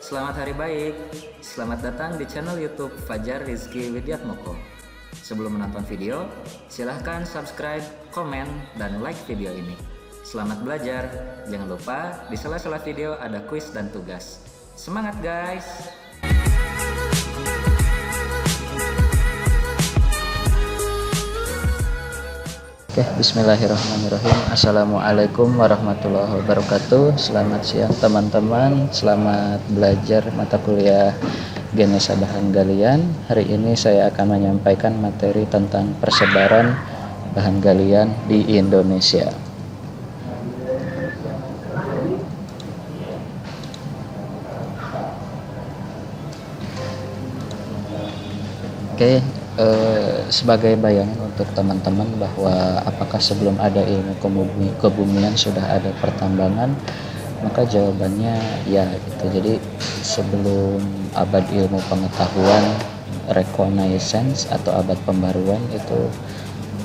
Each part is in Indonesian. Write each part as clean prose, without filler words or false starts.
Selamat hari baik. Selamat datang di channel YouTube Fajar Rizky Widiatmoko. Sebelum menonton video, silahkan subscribe, komen, dan like video ini. Selamat belajar. Jangan lupa di sela-sela video ada kuis dan tugas. Semangat guys! Oke, bismillahirrahmanirrahim. Assalamualaikum warahmatullahi wabarakatuh. Selamat siang teman-teman. Selamat belajar mata kuliah Genesa Bahan Galian. Hari ini saya akan menyampaikan materi tentang persebaran bahan galian di Indonesia. Oke, sebagai bayangan untuk teman-teman bahwa apakah sebelum ada ilmu kebumian sudah ada pertambangan, maka jawabannya ya gitu. Jadi sebelum abad ilmu pengetahuan reconnaissance atau abad pembaruan itu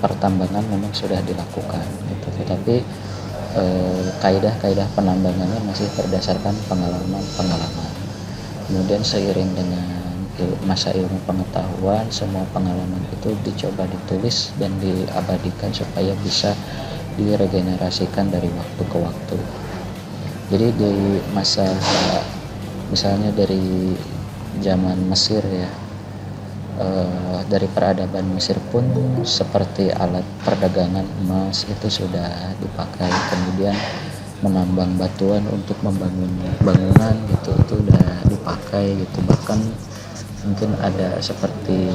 pertambangan memang sudah dilakukan gitu. Tetapi kaidah-kaidah penambangannya masih berdasarkan pengalaman. Kemudian seiring dengan masa ilmu pengetahuan, semua pengalaman itu dicoba ditulis dan diabadikan supaya bisa diregenerasikan dari waktu ke waktu. Jadi di masa misalnya dari zaman Mesir ya, dari peradaban Mesir pun seperti alat perdagangan emas itu sudah dipakai. Kemudian menambang batuan untuk membangun bangunan gitu itu udah dipakai gitu. Bahkan mungkin ada seperti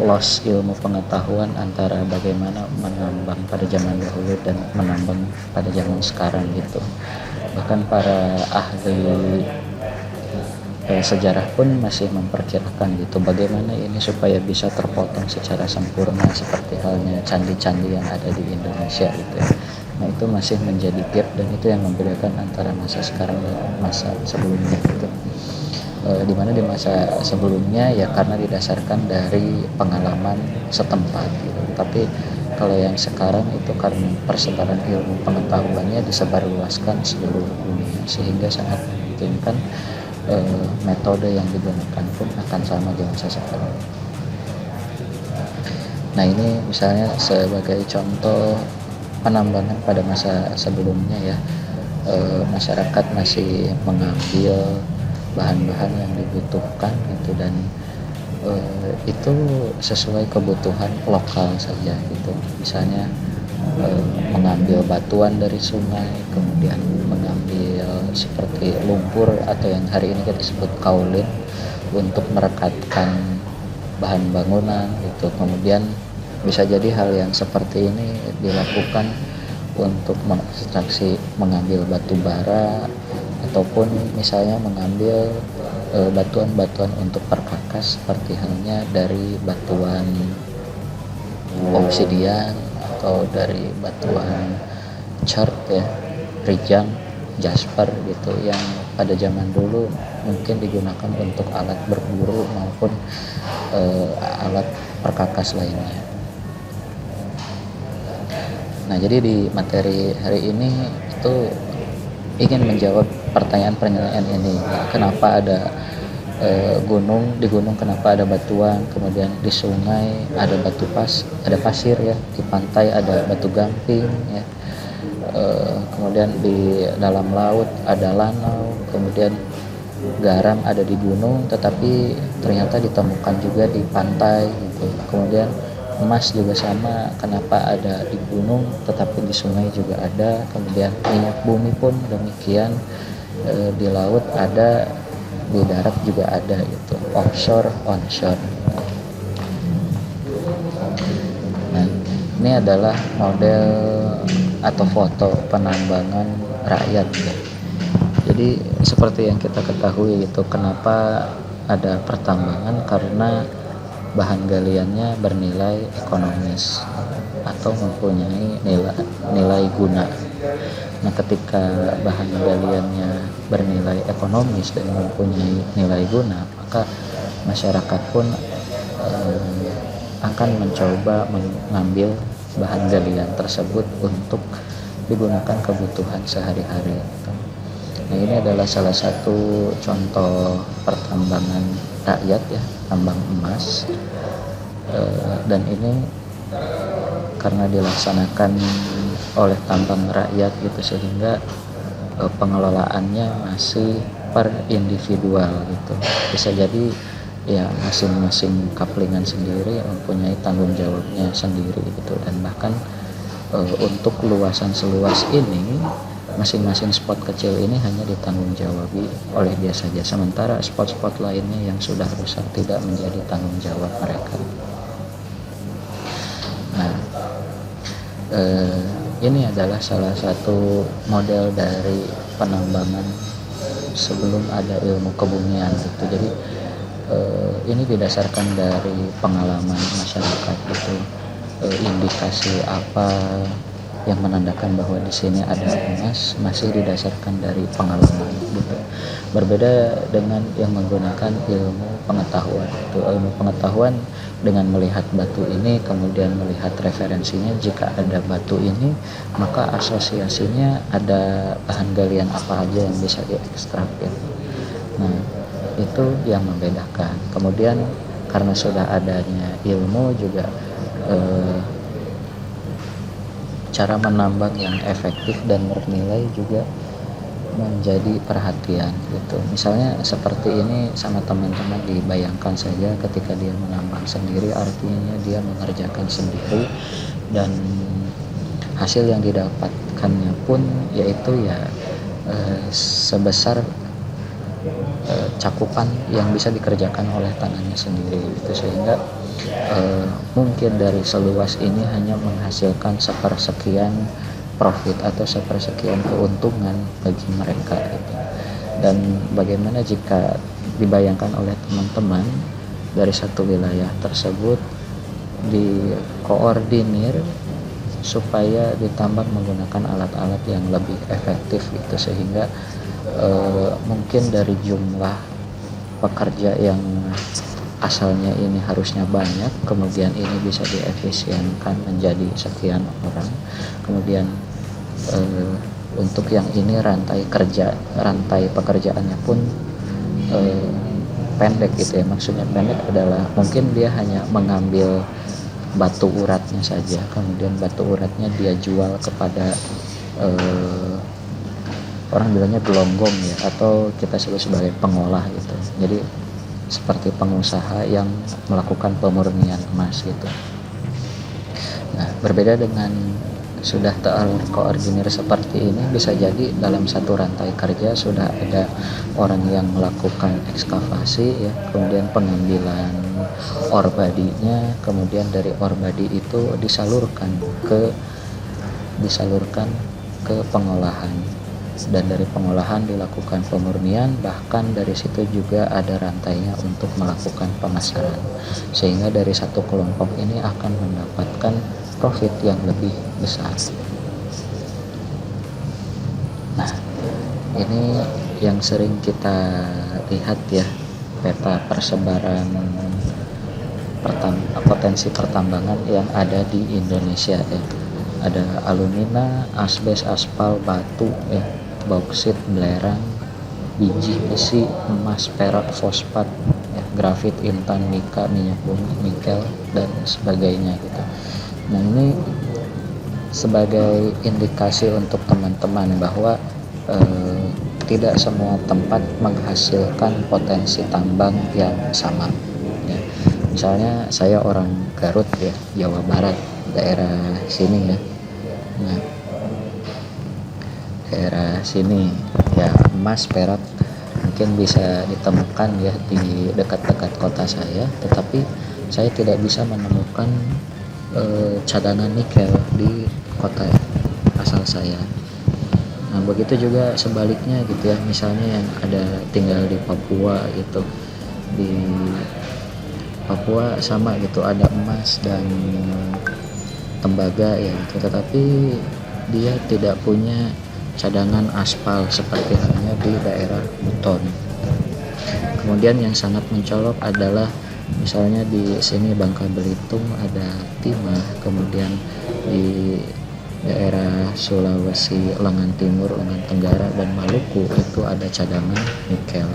loss ilmu pengetahuan antara bagaimana menambang pada zaman dahulu dan menambang pada zaman sekarang gitu. Bahkan para ahli sejarah pun masih memperkirakan gitu bagaimana ini supaya bisa terpotong secara sempurna seperti halnya candi-candi yang ada di Indonesia gitu ya. Nah itu masih menjadi gap dan itu yang membedakan antara masa sekarang dan masa sebelumnya gitu. Dimana di masa sebelumnya ya karena didasarkan dari pengalaman setempat gitu. Tapi kalau yang sekarang itu karena persebaran ilmu pengetahuannya disebarluaskan seluruh dunia sehingga sangat memungkinkan metode yang digunakan pun akan sama di masa sekarang. Nah ini misalnya sebagai contoh penambangan pada masa sebelumnya ya, masyarakat masih mengambil bahan-bahan yang dibutuhkan gitu dan itu sesuai kebutuhan lokal saja gitu. Misalnya mengambil batuan dari sungai, kemudian mengambil seperti lumpur atau yang hari ini kita sebut kaulin untuk merekatkan bahan bangunan gitu. Kemudian bisa jadi hal yang seperti ini dilakukan untuk mengekstraksi mengambil batu bara ataupun misalnya mengambil batuan-batuan untuk perkakas seperti halnya dari batuan obsidian atau dari batuan chert ya, rijang, jasper gitu yang pada zaman dulu mungkin digunakan untuk alat berburu maupun alat perkakas lainnya. Nah jadi di materi hari ini itu ingin menjawab pertanyaan ini. Kenapa ada di gunung kenapa ada batuan, kemudian di sungai ada ada pasir ya, di pantai ada batu gamping ya, kemudian di dalam laut ada lanau, kemudian garam ada di gunung tetapi ternyata ditemukan juga di pantai gitu. Kemudian emas juga sama, kenapa ada di gunung tetapi di sungai juga ada. Kemudian minyak bumi pun demikian, di laut ada, di darat juga ada gitu, offshore, onshore. Nah ini adalah model atau foto penambangan rakyat ya. Jadi seperti yang kita ketahui itu kenapa ada pertambangan, karena bahan galiannya bernilai ekonomis atau mempunyai nilai guna. Nah ketika bahan galiannya bernilai ekonomis dan mempunyai nilai guna, maka masyarakat pun akan mencoba mengambil bahan galian tersebut untuk digunakan kebutuhan sehari-hari. Nah, ini adalah salah satu contoh pertambangan rakyat ya, tambang emas. Dan ini karena dilaksanakan oleh tambang rakyat gitu, sehingga pengelolaannya masih per individual gitu. Bisa jadi ya masing-masing kaplingan sendiri mempunyai tanggung jawabnya sendiri gitu, dan bahkan untuk luasan seluas ini masing-masing spot kecil ini hanya ditanggung jawabi oleh dia saja, sementara spot-spot lainnya yang sudah rusak tidak menjadi tanggung jawab mereka. Nah, ini adalah salah satu model dari penambangan sebelum ada ilmu kebumian gitu. Jadi ini didasarkan dari pengalaman masyarakat gitu, indikasi apa yang menandakan bahwa di sini ada emas masih didasarkan dari pengalaman gitu. Berbeda dengan yang menggunakan ilmu pengetahuan itu. Ilmu pengetahuan dengan melihat batu ini, kemudian melihat referensinya, jika ada batu ini maka asosiasinya ada bahan galian apa aja yang bisa diekstrak gitu. Nah, itu yang membedakan. Kemudian karena sudah adanya ilmu juga, cara menambang yang efektif dan bernilai juga menjadi perhatian gitu. Misalnya seperti ini sama teman-teman, dibayangkan saja ketika dia menambang sendiri, artinya dia mengerjakan sendiri, dan hasil yang didapatkannya pun yaitu ya sebesar cakupan yang bisa dikerjakan oleh tangannya sendiri gitu. Sehingga mungkin dari seluas ini hanya menghasilkan sepersekian profit atau sepersekian keuntungan bagi mereka gitu. Dan bagaimana jika dibayangkan oleh teman-teman dari satu wilayah tersebut dikoordinir supaya ditambang menggunakan alat-alat yang lebih efektif gitu, sehingga mungkin dari jumlah pekerja yang asalnya ini harusnya banyak, kemudian ini bisa diefisienkan menjadi sekian orang. Kemudian untuk yang ini rantai pekerjaannya pun pendek gitu ya. Maksudnya pendek adalah mungkin dia hanya mengambil batu uratnya saja, kemudian batu uratnya dia jual kepada orang bilangnya gelonggong ya, atau kita sebut sebagai pengolah gitu. Jadi seperti pengusaha yang melakukan pemurnian emas gitu. Nah, berbeda dengan sudah terkoordinir seperti ini, bisa jadi dalam satu rantai kerja sudah ada orang yang melakukan ekskavasi ya, kemudian pengambilan ore badinya, kemudian dari ore badi itu disalurkan ke pengolahan, dan dari pengolahan dilakukan pemurnian, bahkan dari situ juga ada rantainya untuk melakukan pemasaran, sehingga dari satu kelompok ini akan mendapatkan profit yang lebih besar. Nah, ini yang sering kita lihat ya, peta persebaran potensi pertambangan yang ada di Indonesia ya. Ada alumina, asbes, aspal, batu ya, bauksit, belerang, biji besi, emas, perak, fosfat ya, grafit, intan, nika, minyak bumi, nikel, dan sebagainya gitu. Nah, ini sebagai indikasi untuk teman-teman bahwa tidak semua tempat menghasilkan potensi tambang yang sama ya. Misalnya saya orang Garut ya, Jawa Barat, daerah sini ya. Nah, daerah sini ya, emas, perak mungkin bisa ditemukan ya di dekat-dekat kota saya, tetapi saya tidak bisa menemukan cadangan nikel di kota asal saya. Nah, begitu juga sebaliknya gitu ya, misalnya yang ada tinggal di Papua gitu, di Papua sama gitu, ada emas dan tembaga ya gitu, tetapi dia tidak punya cadangan aspal seperti halnya di daerah Buton. Kemudian yang sangat mencolok adalah misalnya di sini Bangka Belitung ada timah, kemudian di daerah Sulawesi, lengan timur, lengan tenggara, dan Maluku itu ada cadangan nikel.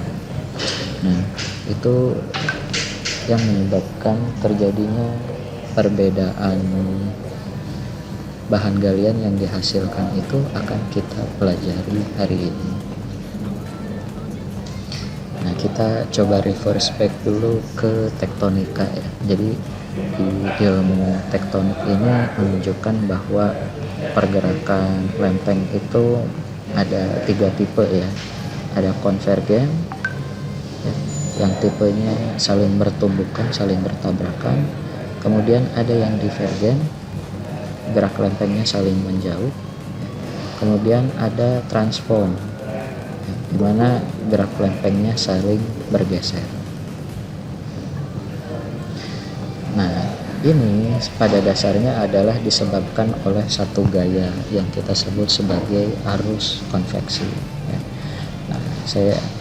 Nah, itu yang menyebabkan terjadinya perbedaan bahan galian yang dihasilkan itu akan kita pelajari hari ini. Nah, kita coba reverse back dulu ke tektonika ya. Jadi di ilmu tektonik ini menunjukkan bahwa pergerakan lempeng itu ada 3 tipe ya. Ada konvergen ya, yang tipenya saling bertumbukan, saling bertabrakan. Kemudian ada yang divergen, gerak lempengnya saling menjauh. Kemudian ada transform, di mana gerak lempengnya saling bergeser. Nah, ini pada dasarnya adalah disebabkan oleh satu gaya yang kita sebut sebagai arus konveksi ya.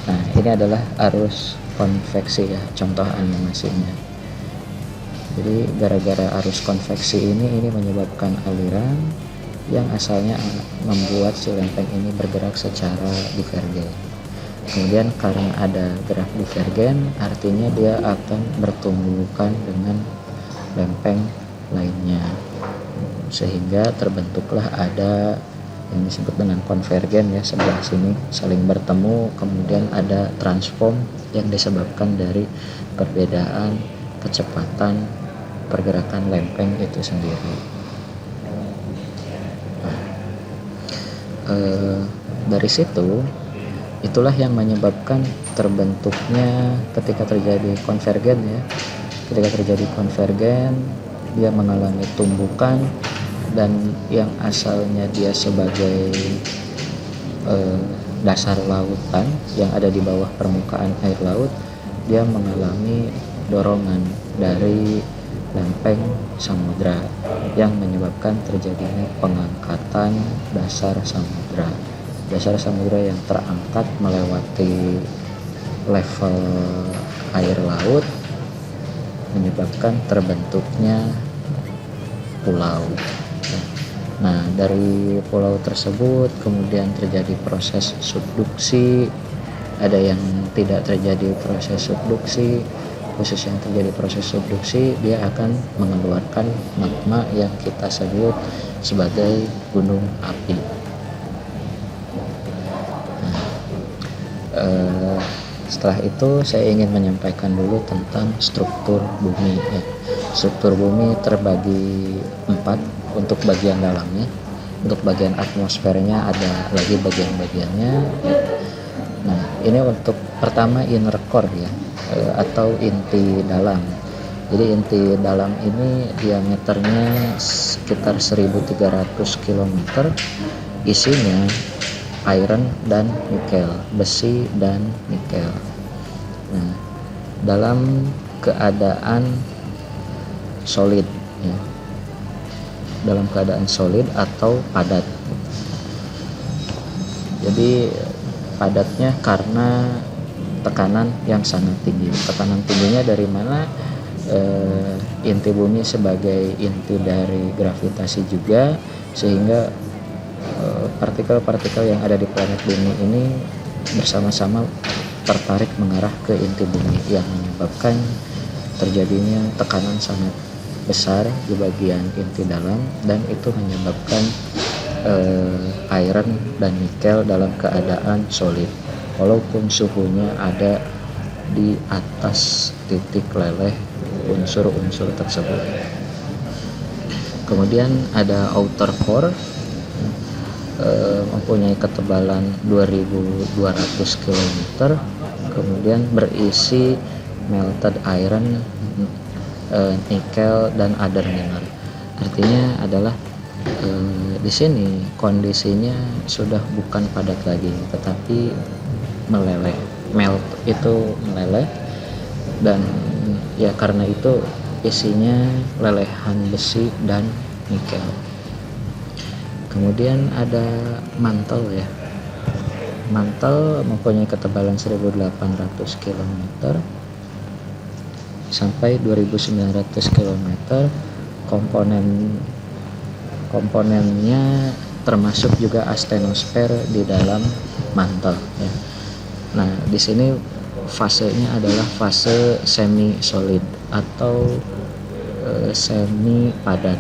Nah, ini adalah arus konveksi ya, contoh animasinya. Jadi gara-gara arus konveksi ini menyebabkan aliran yang asalnya membuat si lempeng ini bergerak secara divergen. Kemudian karena ada gerak divergen, artinya dia akan bertumbukan dengan lempeng lainnya, sehingga terbentuklah ada yang disebut dengan konvergen ya, sebelah sini saling bertemu. Kemudian ada transform yang disebabkan dari perbedaan kecepatan pergerakan lempeng itu sendiri. Dari situ itulah yang menyebabkan terbentuknya ketika terjadi konvergen ya. Ketika terjadi konvergen, dia mengalami tumbukan, dan yang asalnya dia sebagai dasar lautan yang ada di bawah permukaan air laut, dia mengalami dorongan dari lempeng samudra yang menyebabkan terjadinya pengangkatan dasar samudra. Dasar samudra yang terangkat melewati level air laut menyebabkan terbentuknya pulau. Nah, dari pulau tersebut kemudian terjadi proses subduksi, ada yang tidak terjadi proses subduksi. Khusus yang terjadi proses subduksi, dia akan mengeluarkan magma yang kita sebut sebagai gunung api. Setelah itu saya ingin menyampaikan dulu tentang struktur bumi ya. Struktur bumi terbagi 4 untuk bagian dalamnya. Untuk bagian atmosfernya ada lagi bagian-bagiannya ya. Nah, ini untuk pertama inner core ya, atau inti dalam. Jadi inti dalam ini diameternya sekitar 1300 km, isinya iron dan nikel, besi dan nikel. Nah, dalam keadaan solid ya, dalam keadaan solid atau padat. Jadi padatnya karena tekanan yang sangat tinggi. Tekanan tingginya dari mana? Inti bumi sebagai inti dari gravitasi juga, sehingga partikel-partikel yang ada di planet bumi ini bersama-sama tertarik mengarah ke inti bumi, yang menyebabkan terjadinya tekanan sangat besar di bagian inti dalam, dan itu menyebabkan iron dan nikel dalam keadaan solid walaupun suhunya ada di atas titik leleh unsur-unsur tersebut. Kemudian ada outer core, mempunyai ketebalan 2200 km, kemudian berisi melted iron, nikel, dan other mineral. Artinya adalah di sini kondisinya sudah bukan padat lagi, tetapi meleleh. Melt itu meleleh, dan ya karena itu isinya lelehan besi dan nikel. Kemudian ada mantel ya. Mantel mempunyai ketebalan 1800 km sampai 2900 km. komponennya termasuk juga astenosfer di dalam mantel ya. Nah, di sini fasenya adalah fase semi solid atau semi padat,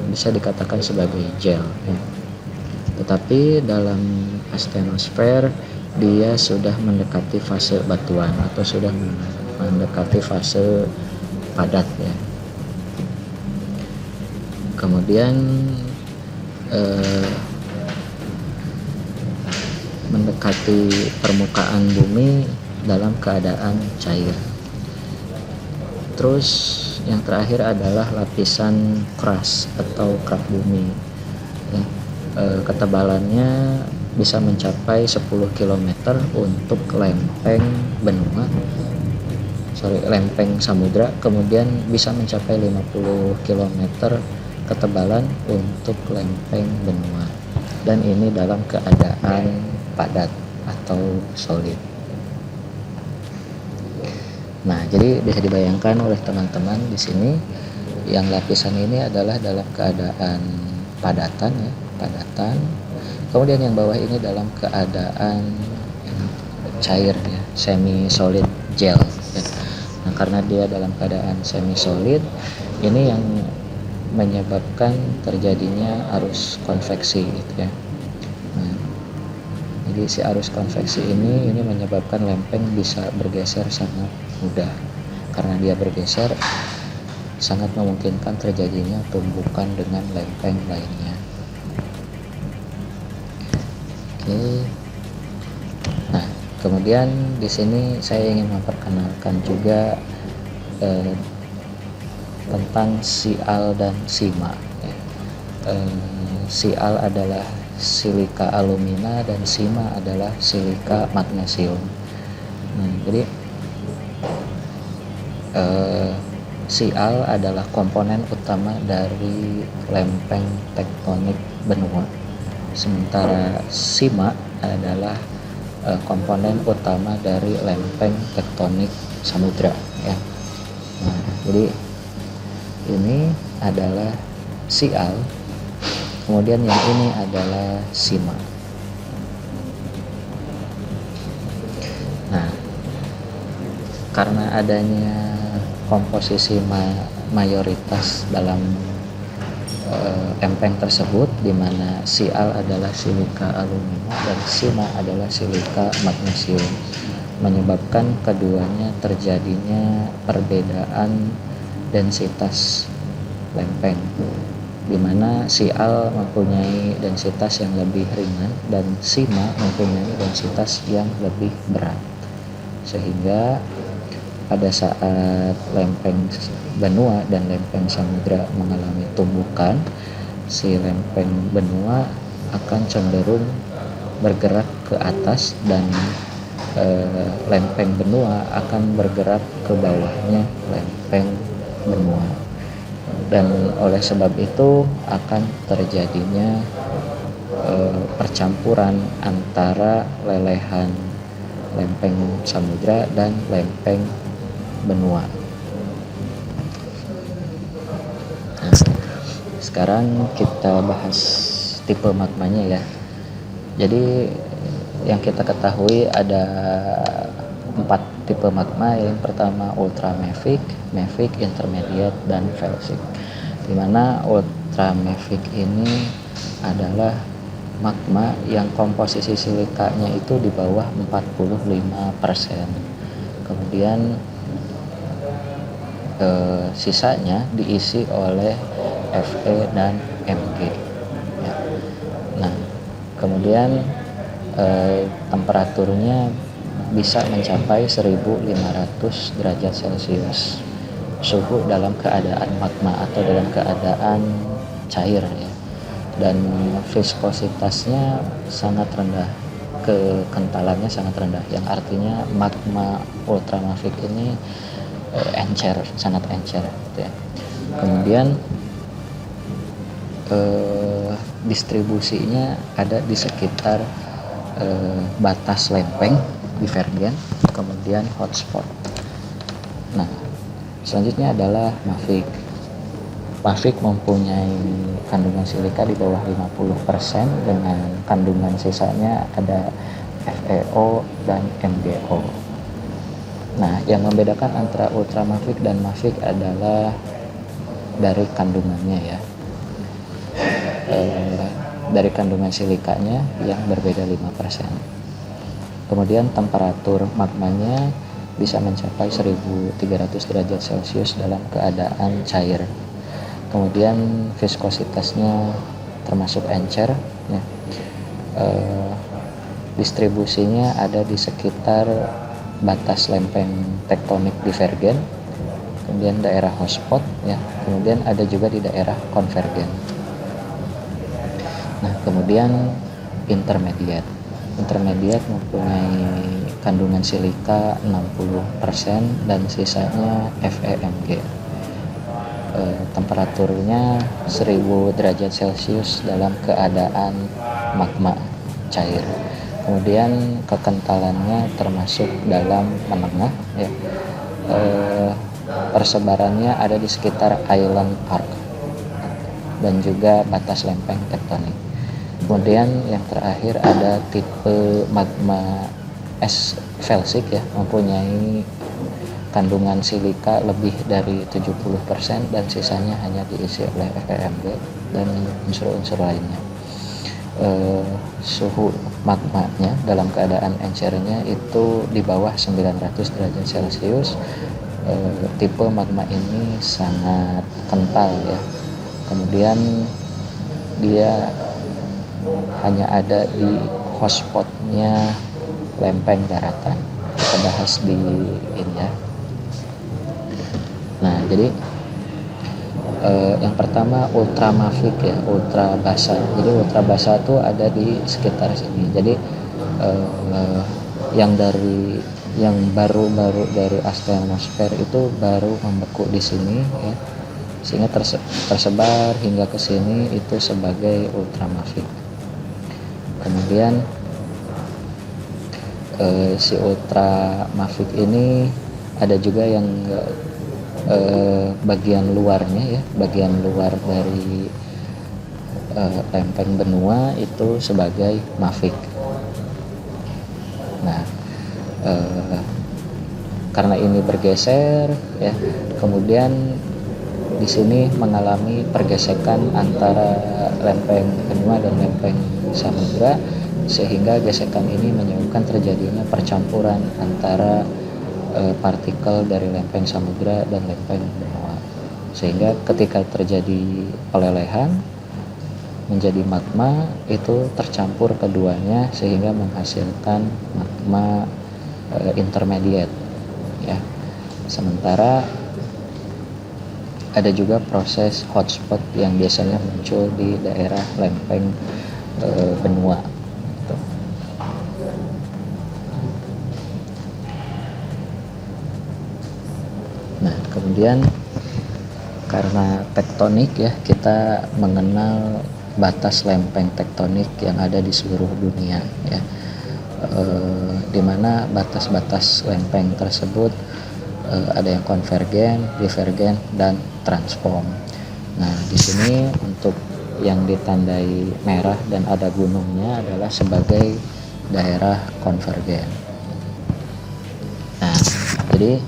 bisa dikatakan sebagai gel ya. Tetapi dalam astenosfer dia sudah mendekati fase batuan atau sudah mendekati fase padat ya. Kemudian mendekati permukaan bumi dalam keadaan cair. Terus yang terakhir adalah lapisan crust atau kerak bumi ya. Ketebalannya bisa mencapai 10 km untuk lempeng samudra, kemudian bisa mencapai 50 km ketebalan untuk lempeng benua, dan ini dalam keadaan padat atau solid. Nah, jadi bisa dibayangkan oleh teman-teman di sini yang lapisan ini adalah dalam keadaan padatan ya, padatan. Kemudian yang bawah ini dalam keadaan cair ya, semi solid gel ya. Nah, karena dia dalam keadaan semi solid, ini yang menyebabkan terjadinya arus konveksi gitu ya. Nah, jadi si arus konveksi ini menyebabkan lempeng bisa bergeser sangat mudah. Karena dia bergeser, sangat memungkinkan terjadinya tumbukan dengan lempeng lainnya. Oke. Nah, kemudian di sini saya ingin memperkenalkan juga tentang Sial dan Sima ya. Sial adalah silika alumina dan Sima adalah silika magnesium. Nah, jadi Sial adalah komponen utama dari lempeng tektonik benua, sementara Sima adalah komponen utama dari lempeng tektonik samudra ya. Nah, jadi ini adalah Sial, kemudian yang ini adalah Sima. Nah, karena adanya komposisi mayoritas dalam empeng tersebut, di mana Sial adalah silika alumina dan Sima adalah silika magnesium, menyebabkan keduanya terjadinya perbedaan densitas lempeng, di mana Sial mempunyai densitas yang lebih ringan dan Sima mempunyai densitas yang lebih berat, sehingga pada saat lempeng benua dan lempeng samudra mengalami tumbukan, si lempeng benua akan cenderung bergerak ke atas dan lempeng benua akan bergerak ke bawahnya lempeng benua, dan oleh sebab itu akan terjadinya percampuran antara lelehan lempeng samudra dan lempeng benua. Nah, sekarang kita bahas tipe magmanya ya. Jadi yang kita ketahui ada 4 tipe magma. Yang pertama ultramafic, mafic, intermediate, dan felsic. Dimana ultramafic ini adalah magma yang komposisi silikanya itu di bawah 45%. Kemudian sisanya diisi oleh Fe dan Mg ya. Nah, kemudian temperaturnya bisa mencapai 1500 derajat Celcius, suhu dalam keadaan magma atau dalam keadaan cair ya, dan viskositasnya sangat rendah, kekentalannya sangat rendah, yang artinya magma ultramafic ini encer, sangat encer gitu ya. Kemudian distribusinya ada di sekitar batas lempeng, divergen, kemudian hotspot. Nah, selanjutnya adalah mafic. Mafik mempunyai kandungan silika di bawah 50% dengan kandungan sisanya ada FeO dan MgO. Nah, yang membedakan antara Ultra Mafik dan Mafik adalah dari kandungannya ya. Dari kandungan silikanya yang berbeda 5%. Kemudian temperatur magmanya bisa mencapai 1300 derajat Celcius dalam keadaan cair. Kemudian viskositasnya termasuk encer ya. Distribusinya ada di sekitar batas lempeng tektonik divergen, kemudian daerah hotspot ya, kemudian ada juga di daerah konvergen. Nah, kemudian intermediate mempunyai kandungan silika 60% dan sisanya FeMg. Temperaturnya 1000 derajat Celcius dalam keadaan magma cair. Kemudian kekentalannya termasuk dalam menengah ya. Persebarannya ada di sekitar island arc dan juga batas lempeng tektonik. Kemudian yang terakhir ada tipe magma es felsik ya, mempunyai kandungan silika lebih dari 70% dan sisanya hanya diisi oleh FeMg dan unsur-unsur lainnya. Suhu magmanya dalam keadaan encernya itu di bawah 900 derajat Celcius. Tipe magma ini sangat kental ya. Kemudian dia hanya ada di hotspotnya lempeng daratan. Kita bahas di ini ya. Nah, jadi yang pertama ultra mafik ya, ultra basa. Jadi ultra basa itu ada di sekitar sini. Jadi yang baru-baru dari astenosfer itu baru membeku di sini ya, sehingga tersebar hingga ke sini itu sebagai ultra mafik. Kemudian si ultra mafik ini ada juga yang bagian luarnya ya, bagian luar dari lempeng benua itu sebagai mafik. Nah, karena ini bergeser ya, kemudian di sini mengalami pergesekan antara lempeng benua dan lempeng samudra, sehingga gesekan ini menyebabkan terjadinya percampuran antara partikel dari lempeng samudra dan lempeng benua, sehingga ketika terjadi pelelehan menjadi magma itu tercampur keduanya sehingga menghasilkan magma intermediate ya. Sementara ada juga proses hotspot yang biasanya muncul di daerah lempeng benua gitu. Nah, kemudian karena tektonik ya, kita mengenal batas lempeng tektonik yang ada di seluruh dunia ya, di mana batas-batas lempeng tersebut ada yang konvergen, divergen, dan transform. Nah, di sini untuk yang ditandai merah dan ada gunungnya adalah sebagai daerah konvergen. Nah, jadi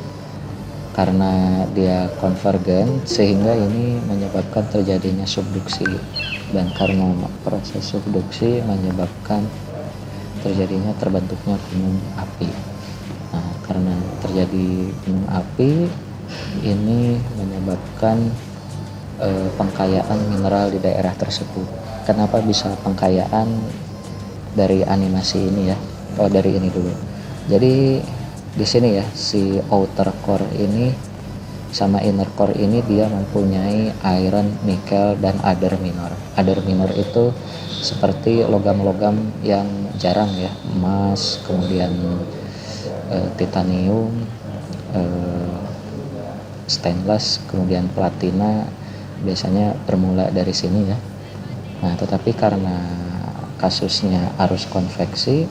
karena dia konvergen sehingga ini menyebabkan terjadinya subduksi, dan karena proses subduksi menyebabkan terjadinya terbentuknya gunung api. Nah, karena terjadi gunung api ini menyebabkan pengkayaan mineral di daerah tersebut. Kenapa bisa pengkayaan? Dari animasi ini ya. Dari ini dulu. Jadi di sini ya, si outer core ini sama inner core ini dia mempunyai iron, nikel, dan other minor. Other minor itu seperti logam-logam yang jarang ya, emas, kemudian titanium, stainless, kemudian platina, biasanya bermula dari sini ya. Nah, tetapi karena kasusnya arus konveksi,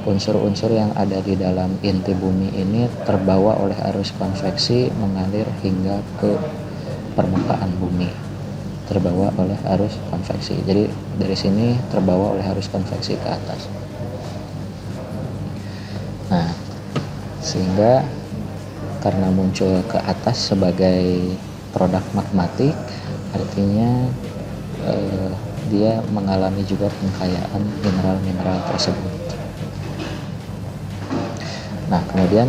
unsur-unsur yang ada di dalam inti bumi ini terbawa oleh arus konveksi mengalir hingga ke permukaan bumi, terbawa oleh arus konveksi. Jadi dari sini terbawa oleh arus konveksi ke atas. Nah, sehingga karena muncul ke atas sebagai produk magmatik, artinya dia mengalami juga pengkayaan mineral-mineral tersebut. Nah, kemudian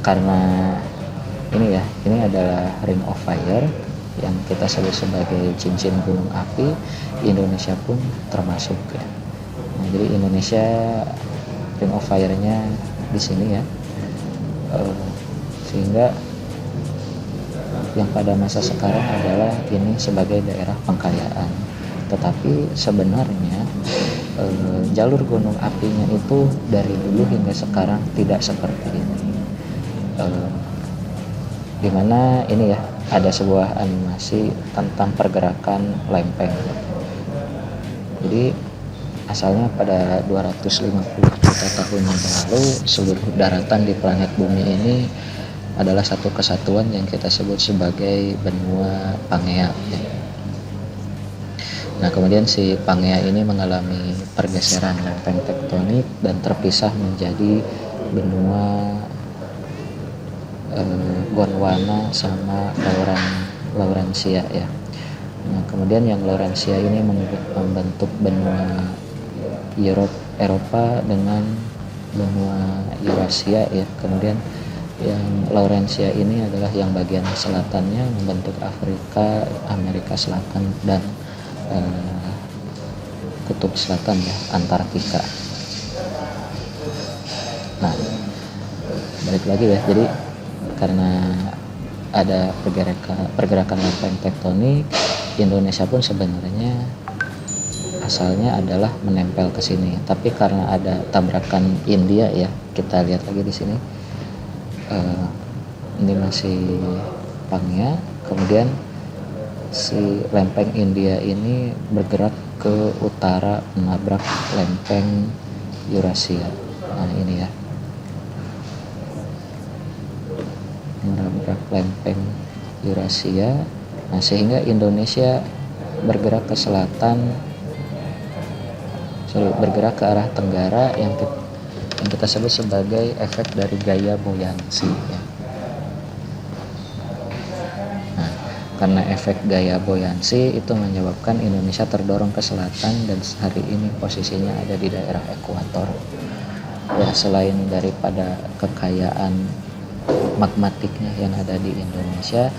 karena ini adalah ring of fire yang kita sebut sebagai cincin gunung api, Indonesia pun termasuk ya. Nah, jadi Indonesia ring of fire-nya di sini ya, sehingga yang pada masa sekarang adalah ini sebagai daerah pengkayaan. Tetapi sebenarnya jalur gunung apinya itu dari dulu hingga sekarang tidak seperti ini. Dimana ini ya, ada sebuah animasi tentang pergerakan lempeng. Jadi asalnya pada 250 juta tahun yang lalu, seluruh daratan di planet bumi ini adalah satu kesatuan yang kita sebut sebagai benua Pangea ya. Nah, kemudian si Pangea ini mengalami pergeseran lempeng tektonik dan terpisah menjadi benua Gondwana sama Laurensia ya. Nah, kemudian yang Laurensia ini membentuk benua Eropa dengan benua Eurasia ya. Kemudian yang Laurensia ini adalah yang bagian selatannya membentuk Afrika, Amerika Selatan, dan kutub selatan ya, Antartika. Nah, balik lagi ya, jadi karena ada pergerakan lempeng tektonik, Indonesia pun sebenarnya asalnya adalah menempel ke sini, tapi karena ada tabrakan India ya, kita lihat lagi di sini, ini masih Pangea, kemudian si lempeng India ini bergerak ke utara menabrak lempeng Eurasia. Nah, ini ya, menabrak lempeng Eurasia. Nah, sehingga Indonesia bergerak ke selatan, bergerak ke arah tenggara yang kita sebut sebagai efek dari gaya buoyancy ya. Karena efek gaya buoyancy itu menyebabkan Indonesia terdorong ke selatan dan hari ini posisinya ada di daerah ekuator. Ya, selain daripada kekayaan magmatiknya yang ada di Indonesia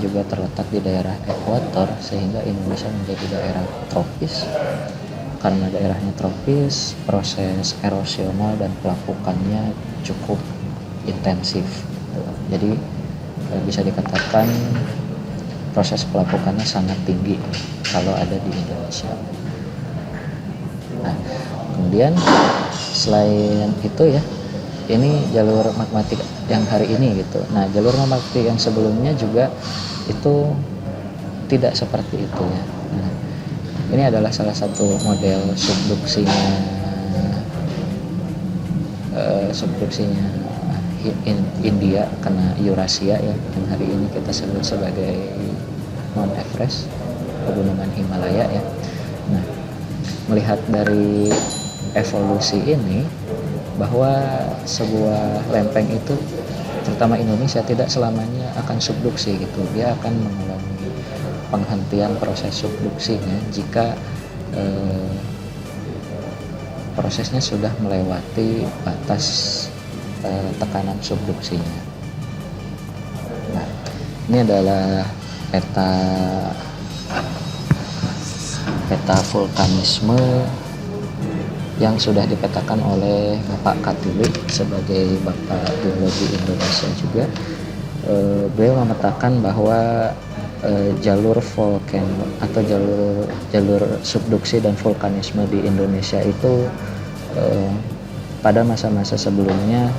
juga terletak di daerah ekuator, sehingga Indonesia menjadi daerah tropis. Karena daerahnya tropis, proses erosional dan pelapukannya cukup intensif. Jadi bisa dikatakan proses pelapukannya sangat tinggi kalau ada di Indonesia. Nah, kemudian selain itu ya, ini jalur magmatik yang hari ini gitu. Nah, jalur magmatik yang sebelumnya juga itu tidak seperti itu ya. Nah, ini adalah salah satu model subduksinya India kena Eurasia ya, yang hari ini kita sebut sebagai Mount Everest, pegunungan Himalaya ya. Nah, melihat dari evolusi ini bahwa sebuah lempeng itu, terutama Indonesia, tidak selamanya akan subduksi gitu. Dia akan mengalami penghentian proses subduksinya jika prosesnya sudah melewati batas tekanan subduksinya. Nah, ini adalah peta vulkanisme yang sudah dipetakan oleh Bapak Katili sebagai Bapak Geologi Indonesia juga. Beliau memetakan bahwa jalur volcano atau jalur subduksi dan vulkanisme di Indonesia itu pada masa-masa sebelumnya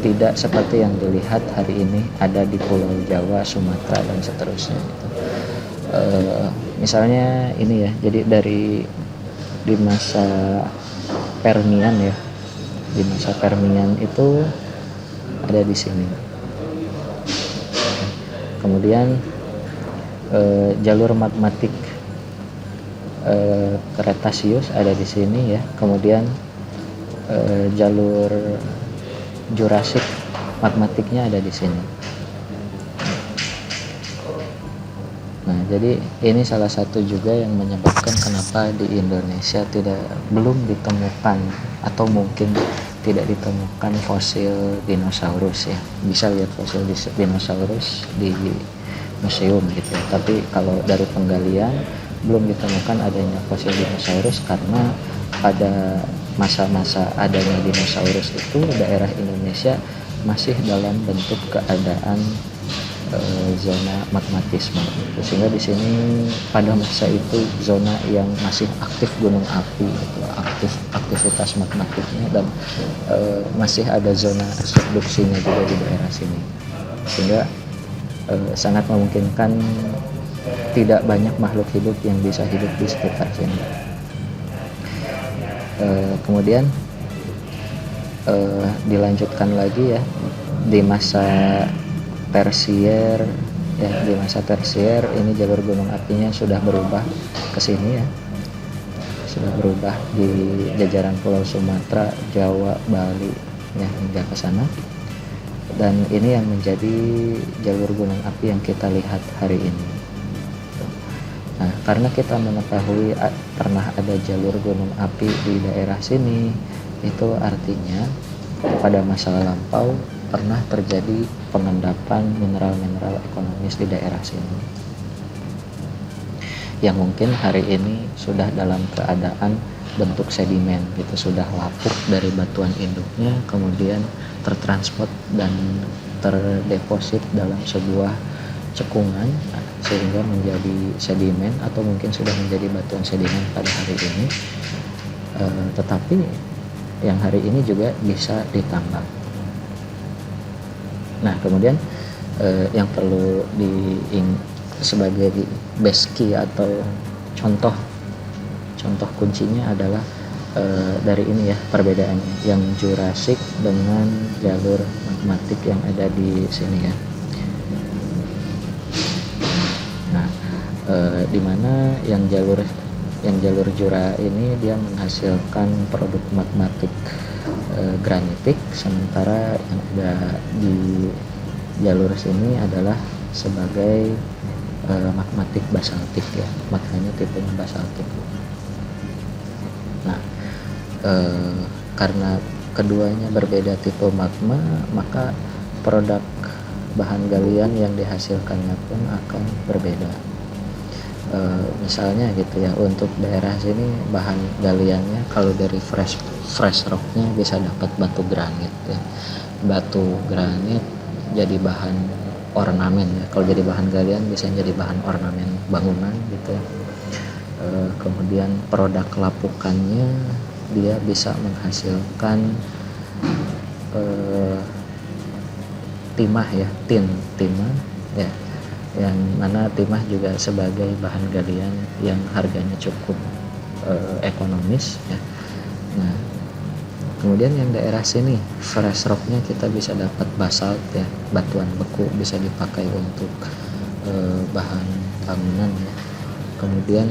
tidak seperti yang dilihat hari ini ada di Pulau Jawa, Sumatera, dan seterusnya gitu. Misalnya ini ya, jadi di masa Permian ya, di masa Permian itu ada di sini. Kemudian jalur magmatik Cretaceous ada di sini ya. Kemudian jalur Jurassic magmatiknya ada di sini. Nah, jadi ini salah satu juga yang menyebabkan kenapa di Indonesia belum ditemukan atau mungkin tidak ditemukan fosil dinosaurus ya. Bisa lihat fosil dinosaurus di museum gitu ya. Tapi kalau dari penggalian belum ditemukan adanya fosil dinosaurus karena pada masa-masa adanya dinosaurus itu daerah Indonesia masih dalam bentuk keadaan zona magmatisme, sehingga di sini pada masa itu zona yang masih aktif gunung api, aktivitas magmatiknya, dan masih ada zona subduksinya juga di daerah sini, sehingga sangat memungkinkan tidak banyak makhluk hidup yang bisa hidup di sekitar sini. Kemudian dilanjutkan lagi ya di masa Tersier ya, di masa Tersier ini jalur gunung apinya sudah berubah ke sini ya, sudah berubah di jajaran Pulau Sumatera, Jawa, Bali ya, hingga ke sana, dan ini yang menjadi jalur gunung api yang kita lihat hari ini. Nah, karena kita mengetahui pernah ada jalur gunung api di daerah sini, itu artinya pada masa lampau pernah terjadi pengendapan mineral-mineral ekonomis di daerah sini yang mungkin hari ini sudah dalam keadaan bentuk sedimen gitu, sudah lapuk dari batuan induknya, kemudian tertransport dan terdeposit dalam sebuah cekungan sehingga menjadi sedimen atau mungkin sudah menjadi batuan sedimen pada hari ini. Tetapi yang hari ini juga bisa ditambang. Nah, kemudian yang perlu sebagai base key atau contoh kuncinya adalah dari ini ya, perbedaannya yang Jurassic dengan jalur magmatik yang ada di sini ya. Nah, di mana yang jalur Jura ini dia menghasilkan produk magmatik granitik, sementara yang ada di jalur sini adalah sebagai magmatik basaltik ya, makanya tipenya basaltik. Nah, karena keduanya berbeda tipe magma, maka produk bahan galian yang dihasilkannya pun akan berbeda. Misalnya gitu ya, untuk daerah sini bahan galiannya kalau dari fresh rocknya bisa dapat batu granit ya. Batu granit jadi bahan ornamen ya, kalau jadi bahan galian bisa jadi bahan ornamen bangunan gitu ya. Kemudian produk lapukannya dia bisa menghasilkan timah ya, timah ya, yang mana timah juga sebagai bahan galian yang harganya cukup ekonomis ya. Nah, kemudian yang daerah sini fresh rocknya kita bisa dapat basalt ya, batuan beku bisa dipakai untuk bahan bangunan ya. Kemudian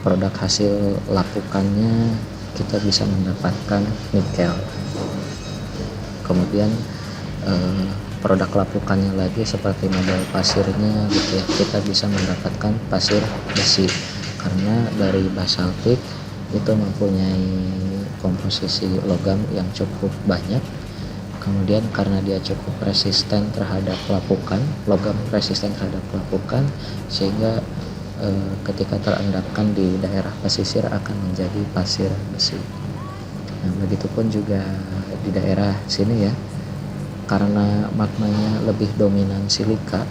produk hasil lapukannya kita bisa mendapatkan nikel. Kemudian produk lapukannya lagi seperti model pasirnya gitu ya, kita bisa mendapatkan pasir besi karena dari basaltik itu mempunyai komposisi logam yang cukup banyak. Kemudian karena dia cukup resisten terhadap lapukan, logam resisten terhadap lapukan, sehingga ketika terendapkan di daerah pesisir akan menjadi pasir besi. Nah, begitupun juga di daerah sini ya, karena magmanya lebih dominan silika,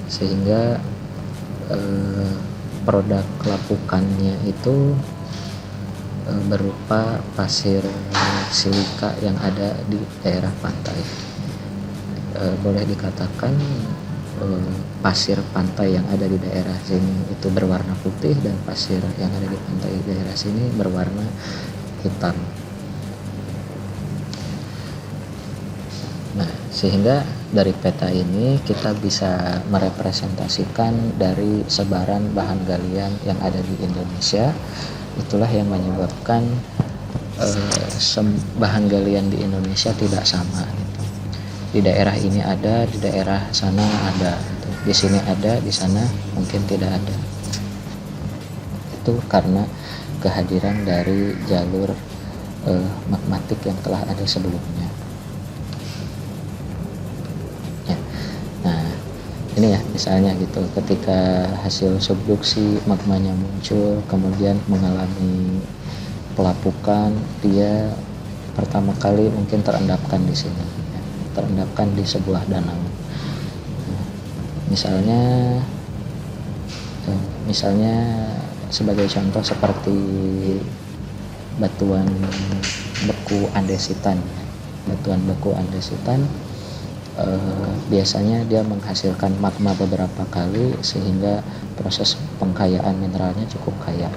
sehingga produk lapukannya itu berupa pasir silika yang ada di daerah pantai. Boleh dikatakan pasir pantai yang ada di daerah sini itu berwarna putih dan pasir yang ada di pantai daerah sini berwarna hitam. Nah, sehingga dari peta ini kita bisa merepresentasikan dari sebaran bahan galian yang ada di Indonesia. Itulah yang menyebabkan bahan galian di Indonesia tidak sama gitu. Di daerah ini ada, di daerah sana ada gitu. Di sini ada, di sana mungkin tidak ada. Itu karena kehadiran dari jalur magmatik yang telah ada sebelumnya. Ini ya misalnya gitu, ketika hasil subduksi magmanya muncul kemudian mengalami pelapukan, dia pertama kali mungkin terendapkan di sini ya, terendapkan di sebuah danau. Misalnya sebagai contoh seperti batuan beku andesitan ya. Batuan beku andesitan biasanya dia menghasilkan magma beberapa kali sehingga proses pengkayaan mineralnya cukup kaya.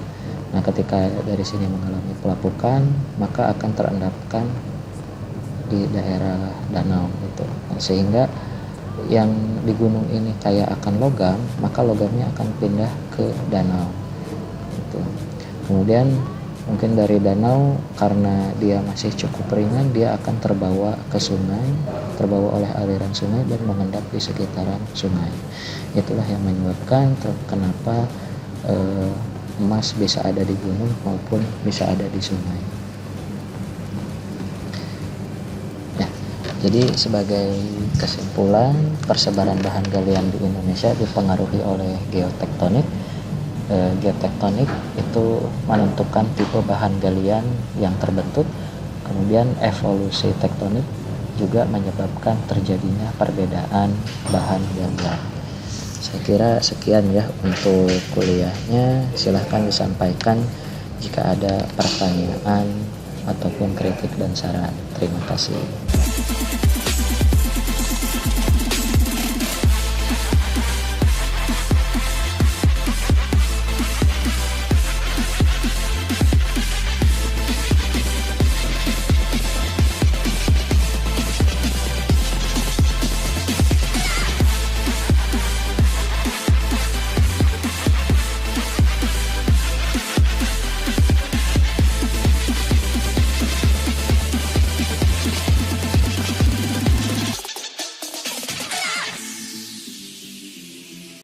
Nah, ketika dari sini mengalami pelapukan, maka akan terendapkan di daerah danau gitu. Nah, sehingga yang di gunung ini kaya akan logam, maka logamnya akan pindah ke danau gitu. Kemudian mungkin dari danau karena dia masih cukup ringan, dia akan terbawa ke sungai, terbawa oleh aliran sungai dan mengendap di sekitaran sungai. Itulah yang menyebabkan kenapa emas bisa ada di gunung maupun bisa ada di sungai. Ya, jadi sebagai kesimpulan, persebaran bahan galian di Indonesia dipengaruhi oleh geotektonik. Geotektonik itu menentukan tipe bahan galian yang terbentuk, kemudian evolusi tektonik juga menyebabkan terjadinya perbedaan bahan galian. Saya kira sekian ya untuk kuliahnya. Silahkan disampaikan jika ada pertanyaan ataupun kritik dan saran. Terima kasih.